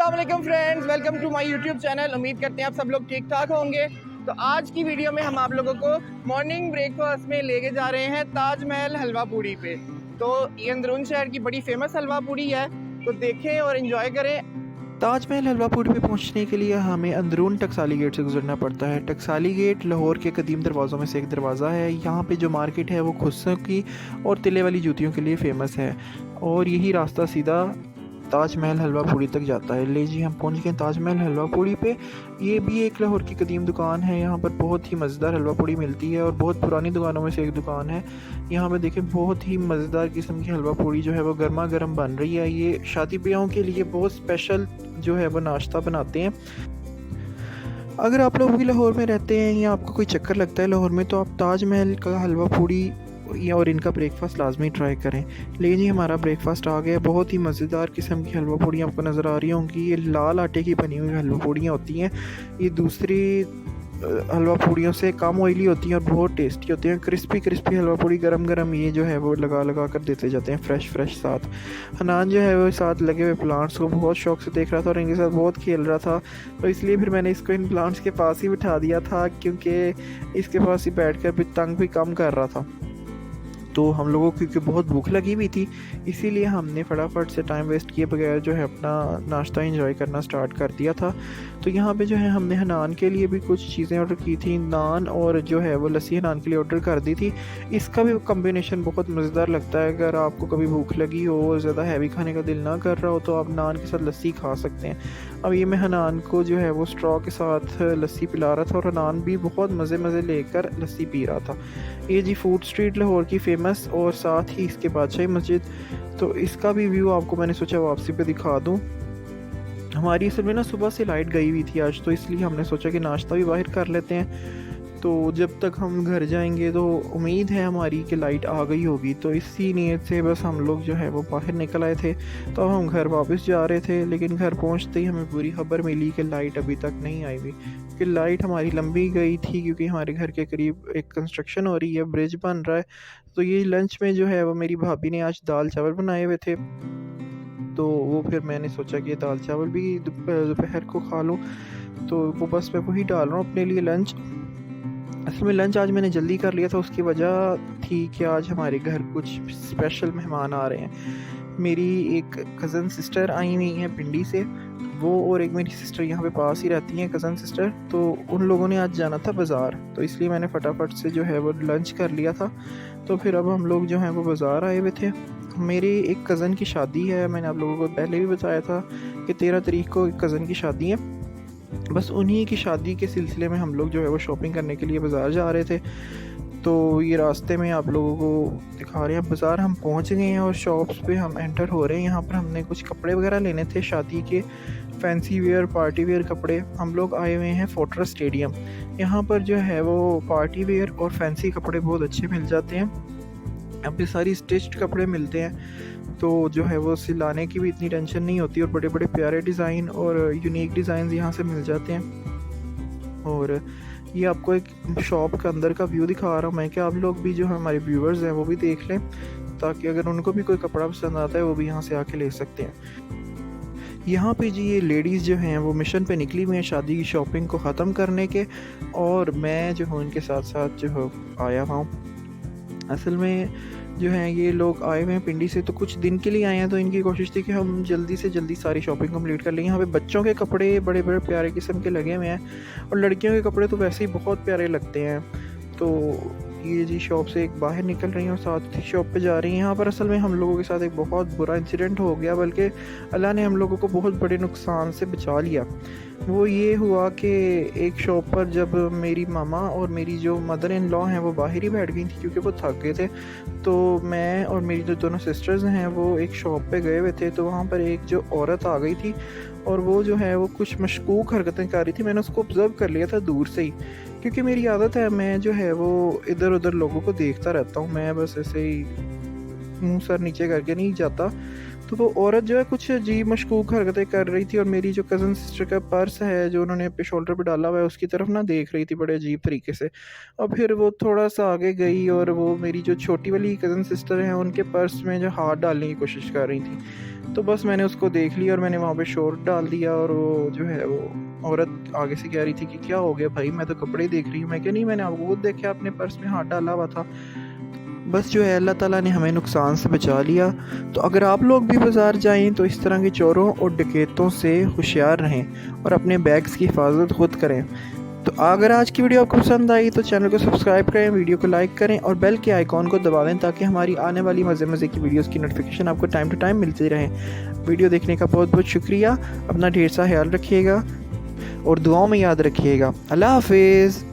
अस्सलाम वालेकुम friends, welcome to my YouTube channel. उम्मीद करते हैं आप सब लोग ठीक ठाक होंगे। तो आज की वीडियो में हम आप लोगों को मॉर्निंग ब्रेकफास्ट में लेके जा रहे हैं ताजमहल हलवा पूड़ी पे। तो ये अंदरून शहर की बड़ी फेमस हलवा पूड़ी है, तो देखें और इन्जॉय करें। ताजमहल हलवा पूड़ी पे पहुंचने के लिए हमें अंदरून टकसाली गेट से गुजरना पड़ता है। टकसाली गेट लाहौर के कदीम दरवाज़ों में से एक दरवाज़ा है। यहाँ पे जो मार्केट है वो खुस्सों की और तिले वाली जूतियों के लिए फ़ेमस है, और यही रास्ता सीधा ताजमहल हलवा पूड़ी तक जाता है। ले जी, हम पहुंच गए ताजमहल हलवा पूड़ी पे। ये भी एक लाहौर की कदीम दुकान है। यहाँ पर बहुत ही मज़ेदार हलवा पूड़ी मिलती है और बहुत पुरानी दुकानों में से एक दुकान है। यहाँ पे देखें, बहुत ही मज़ेदार किस्म की हलवा पूड़ी जो है वो गर्मा गर्म बन रही है। ये शादी ब्याहों के लिए बहुत स्पेशल जो है वो नाश्ता बनाते हैं। अगर आप लोग भी लाहौर में रहते हैं या आपको कोई चक्कर लगता है लाहौर में, तो आप ताजमहल का हलवा पूड़ी या और इनका ब्रेकफास्ट लाजमी ट्राई करें। लेकिन जी, हमारा ब्रेकफास्ट आ गया। बहुत ही मज़ेदार किस्म की हलवा पूड़ियाँ आपको नज़र आ रही होंगी। ये लाल आटे की बनी हुई हलवा पूड़ियाँ होती हैं। ये दूसरी हलवा पूड़ियों से कम ऑयली होती हैं और बहुत टेस्टी होती हैं। क्रिस्पी क्रिस्पी हलवा पूड़ी गरम गरम ये जो है वो लगा लगा कर देते जाते हैं, फ्रेश फ्रेश। साथ हनान जो है वो साथ लगे हुए प्लांट्स को बहुत शौक से देख रहा था और इनके साथ बहुत खेल रहा था। तो इसलिए फिर मैंने इसको इन प्लांट्स के पास ही बिठा दिया था, क्योंकि इसके पास ही बैठ कर भी तंग भी कम कर रहा था। तो हम लोगों को क्योंकि बहुत भूख लगी हुई थी, इसीलिए हमने फटाफट से टाइम वेस्ट किए बगैर जो है अपना नाश्ता एंजॉय करना स्टार्ट कर दिया था। तो यहाँ पे जो है हमने हनान के लिए भी कुछ चीज़ें ऑर्डर की थी। नान और जो है वो लस्सी हनान के लिए ऑर्डर कर दी थी। इसका भी कॉम्बिनेशन बहुत मज़ेदार लगता है। अगर आपको कभी भूख लगी हो और ज़्यादा हैवी खाने का दिल ना कर रहा हो, तो आप नान के साथ लस्सी खा सकते हैं। अब ये मैं हनान को जो है वो स्ट्रॉ के साथ लस्सी पिला रहा था और हनान भी बहुत मज़े मज़े लेकर लस्सी पी रहा था। ये जी फूड स्ट्रीट लाहौर की फ़ेमस, और साथ ही इसके बादशाही मस्जिद। तो इसका भी व्यू आपको मैंने सोचा वापसी पे दिखा दूँ। हमारी असल में ना सुबह से लाइट गई हुई थी आज, तो इसलिए हमने सोचा कि नाश्ता भी बाहर कर लेते हैं। तो जब तक हम घर जाएंगे तो उम्मीद है हमारी कि लाइट आ गई होगी। तो इसी नीयत से बस हम लोग जो है वो बाहर निकल आए थे। तो हम घर वापस जा रहे थे, लेकिन घर पहुंचते ही हमें बुरी खबर मिली कि लाइट अभी तक नहीं आई हुई। कि लाइट हमारी लंबी गई थी, क्योंकि हमारे घर के करीब एक कंस्ट्रक्शन हो रही है, ब्रिज बन रहा है। तो ये लंच में जो है वो मेरी भाभी ने आज दाल चावल बनाए हुए थे। तो वो फिर मैंने सोचा कि दाल चावल भी दोपहर को खा लूँ। तो वो बस मैं वही डाल रहा हूँ अपने लिए लंच। असल में लंच आज मैंने जल्दी कर लिया था। उसकी वजह थी कि आज हमारे घर कुछ स्पेशल मेहमान आ रहे हैं। मेरी एक कज़न सिस्टर आई हुई हैं पिंडी से, वो और एक मेरी सिस्टर यहाँ पे पास ही रहती हैं, कज़न सिस्टर। तो उन लोगों ने आज जाना था बाज़ार, तो इसलिए मैंने फटाफट से जो है वो लंच कर लिया था। तो फिर अब हम लोग जो हैं वो बाज़ार आए हुए थे। मेरी एक कज़न की शादी है। मैंने आप लोगों को पहले भी बताया था कि 13 तारीख को एक कज़न की शादी है। बस उन्हीं की शादी के सिलसिले में हम लोग जो है वो शॉपिंग करने के लिए बाज़ार जा रहे थे। तो ये रास्ते में आप लोगों को दिखा रहे हैं, बाज़ार हम पहुंच गए हैं और शॉप्स पे हम एंटर हो रहे हैं। यहाँ पर हमने कुछ कपड़े वगैरह लेने थे, शादी के फैंसी वेयर पार्टी वेयर कपड़े। हम लोग आए हुए हैं फोर्ट्रेस स्टेडियम। यहाँ पर जो है वो पार्टी वेयर और फैंसी कपड़े बहुत अच्छे मिल जाते हैं। यहाँ पे सारी स्टिच्ड कपड़े मिलते हैं, तो जो है वो सिलाने की भी इतनी टेंशन नहीं होती, और बड़े बड़े प्यारे डिज़ाइन और यूनिक डिज़ाइन यहाँ से मिल जाते हैं। और ये आपको एक शॉप के अंदर का व्यू दिखा रहा हूँ मैं, कि आप लोग भी जो हमारे व्यूअर्स हैं वो भी देख लें, ताकि अगर उनको भी कोई कपड़ा पसंद आता है वो भी यहाँ से आके ले सकते हैं। यहाँ पे जी ये लेडीज़ जो हैं वो मिशन पे निकली हुई हैं शादी की शॉपिंग को ख़त्म करने के, और मैं जो हूँ इनके साथ साथ जो आया हुआ हूँ। असल में जो है ये लोग आए हुए हैं पिंडी से, तो कुछ दिन के लिए आए हैं। तो इनकी कोशिश थी कि हम जल्दी से जल्दी सारी शॉपिंग कंप्लीट कर लें। यहाँ पे बच्चों के कपड़े बड़े बड़े प्यारे किस्म के लगे हुए हैं, और लड़कियों के कपड़े तो वैसे ही बहुत प्यारे लगते हैं। तो ये जी शॉप से एक बाहर निकल रही हैं और साथ ही शॉप पे जा रही हैं। यहाँ पर असल में हम लोगों के साथ एक बहुत बुरा इंसिडेंट हो गया, बल्कि अल्लाह ने हम लोगों को बहुत बड़े नुकसान से बचा लिया। वो ये हुआ कि एक शॉप पर जब मेरी मामा और मेरी जो मदर इन लॉ हैं वो बाहर ही बैठ गई थी, क्योंकि वो थक गए थे। तो मैं और मेरी जो दोनों सिस्टर्स हैं वो एक शॉप पे गए हुए थे। तो वहाँ पर एक जो औरत आ गई थी, और वो जो है वो कुछ मशकूक हरकतें कर रही थी। मैंने उसको ऑब्ज़र्व कर लिया था दूर से ही, क्योंकि मेरी आदत है, मैं जो है वो इधर उधर लोगों को देखता रहता हूँ। मैं बस ऐसे ही मुंह सर नीचे करके नहीं जाता। तो वो औरत जो है कुछ अजीब मशकूक हरकतें कर रही थी, और मेरी जो कज़न सिस्टर का पर्स है जो उन्होंने अपने शोल्डर पे डाला हुआ है उसकी तरफ ना देख रही थी बड़े अजीब तरीके से। और फिर वो थोड़ा सा आगे गई, और वो मेरी जो छोटी वाली कज़न सिस्टर हैं उनके पर्स में जो हाथ डालने की कोशिश कर रही थी। तो बस मैंने उसको देख लिया और मैंने वहाँ पे शोर डाल दिया। और वो जो है वो औरत आगे से कह रही थी कि क्या हो गया भाई, मैं तो कपड़े देख रही हूँ। मैं क्या नहीं, मैंने आपको खुद देखा अपने पर्स में हाथ डाला हुआ था। बस जो है अल्लाह ताला ने हमें नुकसान से बचा लिया। तो अगर आप लोग भी बाज़ार जाएं तो इस तरह के चोरों और डकैतों से होशियार रहें और अपने बैग्स की हिफाजत खुद करें। तो अगर आज की वीडियो आपको पसंद आई तो चैनल को सब्सक्राइब करें, वीडियो को लाइक करें और बेल के आइकॉन को दबा दें ताकि हमारी आने वाली मज़े मज़े की वीडियोस की नोटिफिकेशन आपको टाइम टू टाइम मिलती रहे। वीडियो देखने का बहुत बहुत शुक्रिया। अपना ढेर सा ख्याल रखिएगा और दुआओं में याद रखिएगा। अल्लाह हाफिज़।